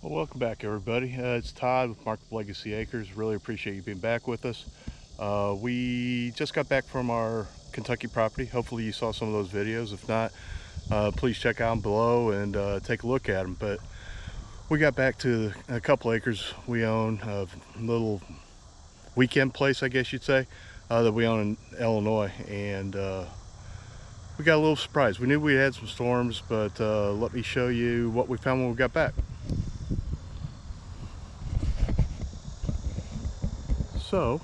Well, welcome back, everybody. It's Todd with Mark Legacy Acres. Really appreciate you being back with us. We just got back from our Kentucky property. Hopefully you saw some of those videos. If not, please check out them below and take a look at them. But we got back to a couple acres we own, a little weekend place, I guess you'd say, that we own in Illinois. And we got a little surprised. We knew we had some storms, but let me show you what we found when we got back. So,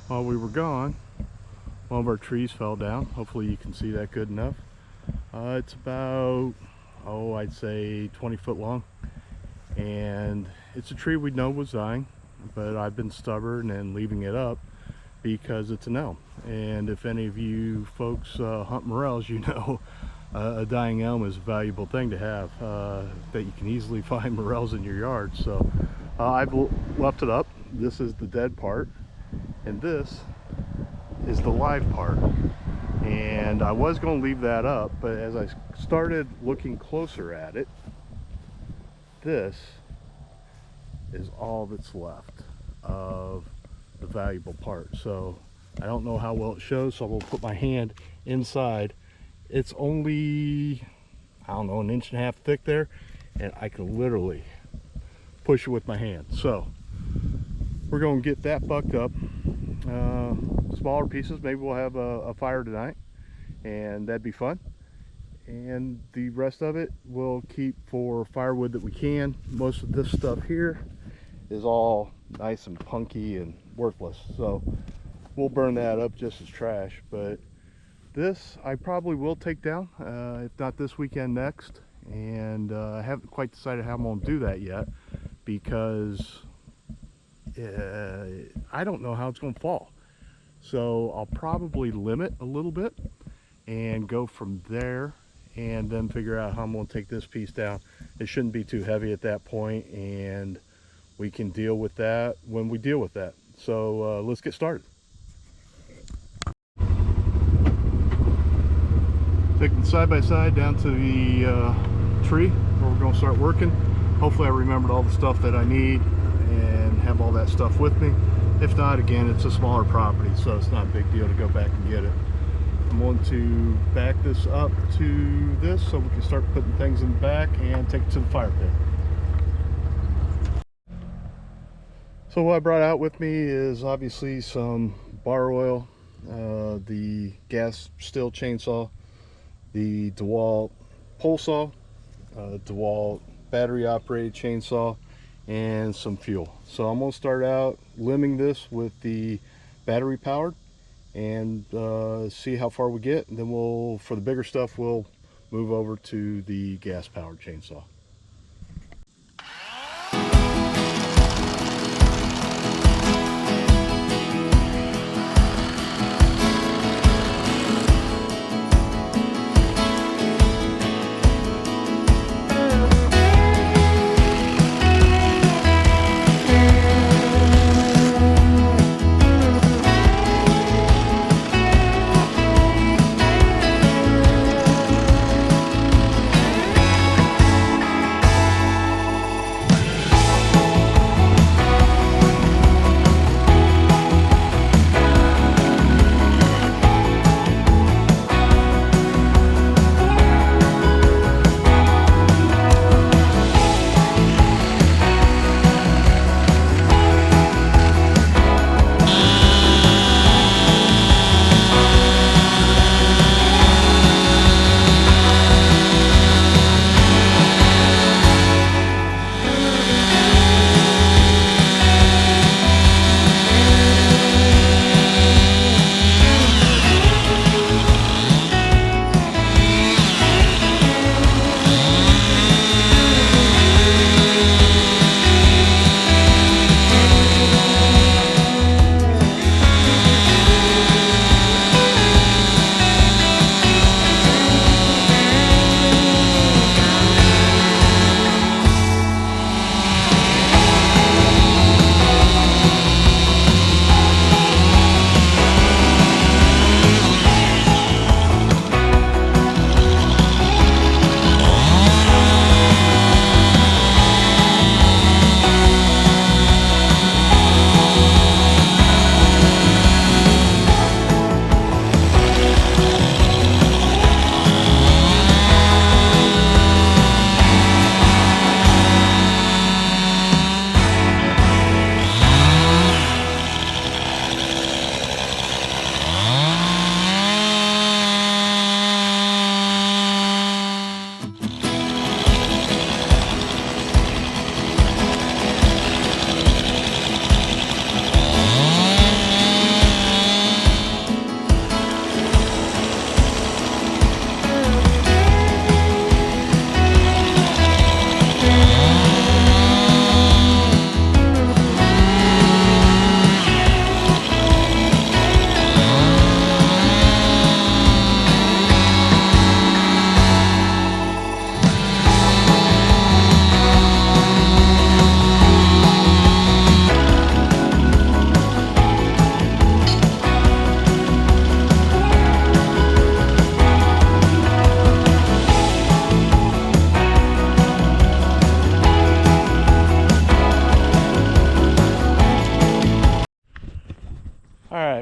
while we were gone, one of our trees fell down. Hopefully you can see that good enough. It's about, I'd say 20 foot long. And it's a tree we know was dying, but I've been stubborn and leaving it up because it's an elm. And if any of you folks hunt morels, you know a dying elm is a valuable thing to have, that you can easily find morels in your yard. So I've left it up. This is the dead part, and this is the live part. And I was going to leave that up, but as I started looking closer at it, this is all that's left of the valuable part. So I don't know how well it shows, so I will put my hand inside. It's only, I don't know, 1.5 inches thick there, and I can literally push it with my hand. So we're going to get that bucked up. Smaller pieces, maybe we'll have a fire tonight, and that'd be fun. And the rest of it we'll keep for firewood that we can. Most of this stuff here is all nice and punky and worthless, so we'll burn that up just as trash. But this I probably will take down, if not this weekend, next. And I haven't quite decided how I'm going to do that yet, because I don't know how it's going to fall. So I'll probably limit a little bit and go from there, and then figure out how I'm going to take this piece down. It shouldn't be too heavy at that point, and we can deal with that when we deal with that. So let's get started. Taking side by side down to the tree where we're going to start working. Hopefully I remembered all the stuff that I need and have all that stuff with me. If not, again, it's a smaller property, so it's not a big deal to go back and get it. I'm going to back this up to this so we can start putting things in the back and take it to the fire pit. So what I brought out with me is obviously some bar oil, the gas Stihl chainsaw, the Dewalt pole saw, Dewalt battery operated chainsaw, and some fuel. So I'm going to start out limbing this with the battery powered and see how far we get, and then we'll, for the bigger stuff, we'll move over to the gas powered chainsaw.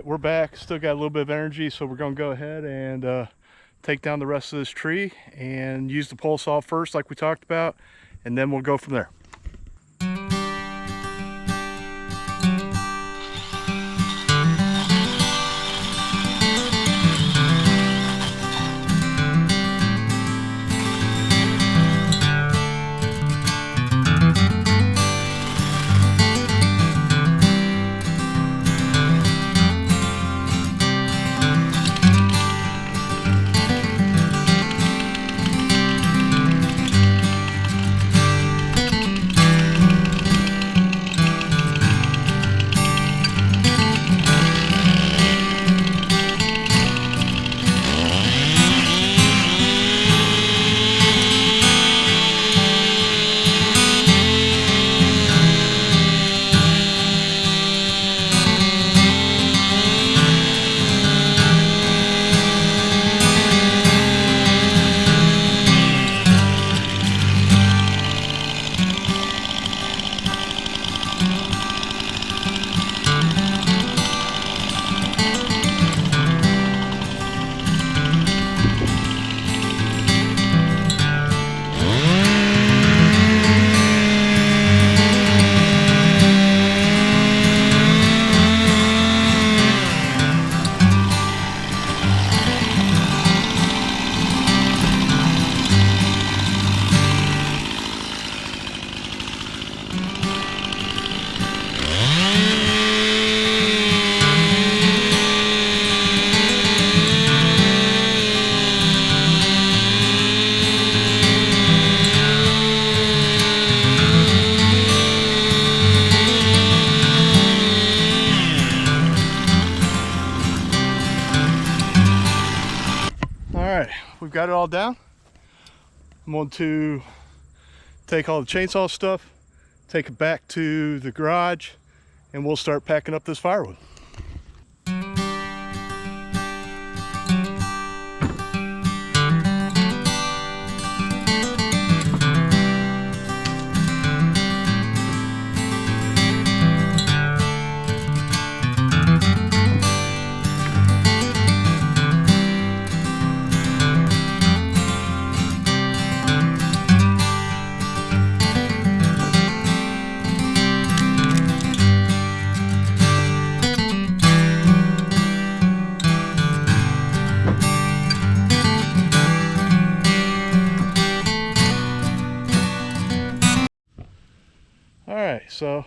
we're back. Still got a little bit of energy, so we're gonna go ahead and take down the rest of this tree and use the pole saw first like we talked about, and then we'll go from there. We've got it all down. I'm going to take all the chainsaw stuff, take it back to the garage, and we'll start packing up this firewood. Alright, so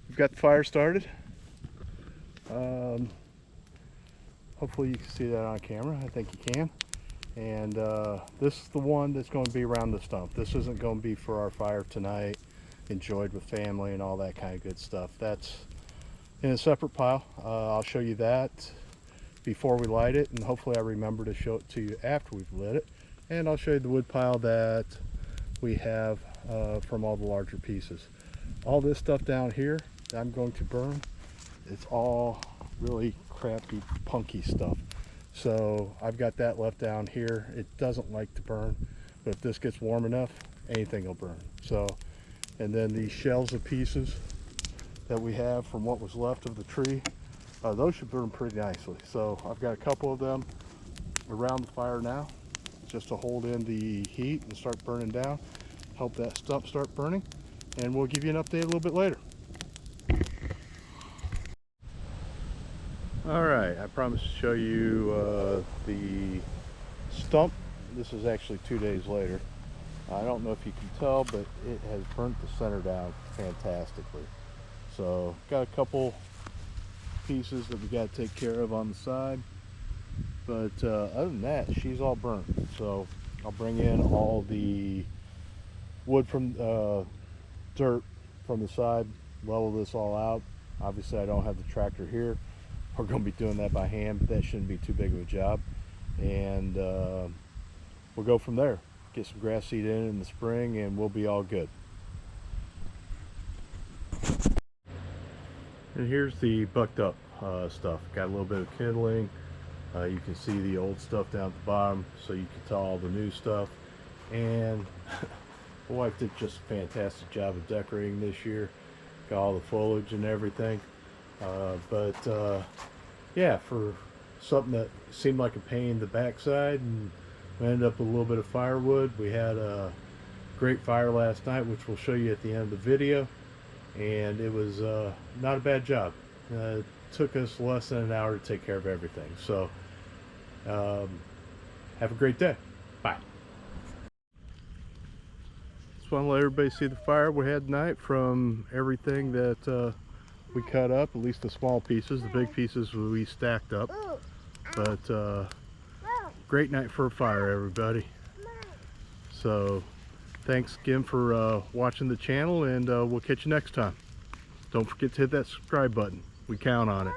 we've got the fire started. Hopefully you can see that on camera. I think you can. And this is the one that's going to be around the stump. This isn't going to be for our fire tonight, enjoyed with family and all that kind of good stuff. That's in a separate pile. I'll show you that before we light it, and hopefully I remember to show it to you after we've lit it. And I'll show you the wood pile that we have from all the larger pieces. All this stuff down here that I'm going to burn, it's all really crappy, punky stuff. So I've got that left down here. It doesn't like to burn, but if this gets warm enough, anything will burn. So, and then these shells of pieces that we have from what was left of the tree, those should burn pretty nicely. So I've got a couple of them around the fire now, just to hold in the heat and start burning down, help that stump start burning, and we'll give you an update a little bit later. Alright, I promised to show you the stump. This is actually 2 days later. I don't know if you can tell, but it has burnt the center down fantastically. So got a couple pieces that we got to take care of on the side, but other than that, she's all burnt. So I'll bring in all the wood from dirt from the side, level this all out. Obviously I don't have the tractor here. We're going to be doing that by hand, but that shouldn't be too big of a job. And we'll go from there. Get some grass seed in the spring, and we'll be all good. And here's the bucked up stuff. Got a little bit of kindling. You can see the old stuff down at the bottom, so you can tell all the new stuff. And my wife did just a fantastic job of decorating this year. Got all the foliage and everything. yeah, for something that seemed like a pain in the backside, and we ended up with a little bit of firewood. We had a great fire last night, which we'll show you at the end of the video, and it was not a bad job. It took us less than an hour to take care of everything. So have a great day. Bye. Just want to let everybody see the fire we had tonight from everything that we cut up, at least the small pieces. The big pieces we stacked up. But great night for a fire, everybody. So thanks again for watching the channel, and we'll catch you next time. Don't forget to hit that subscribe button. We count on it.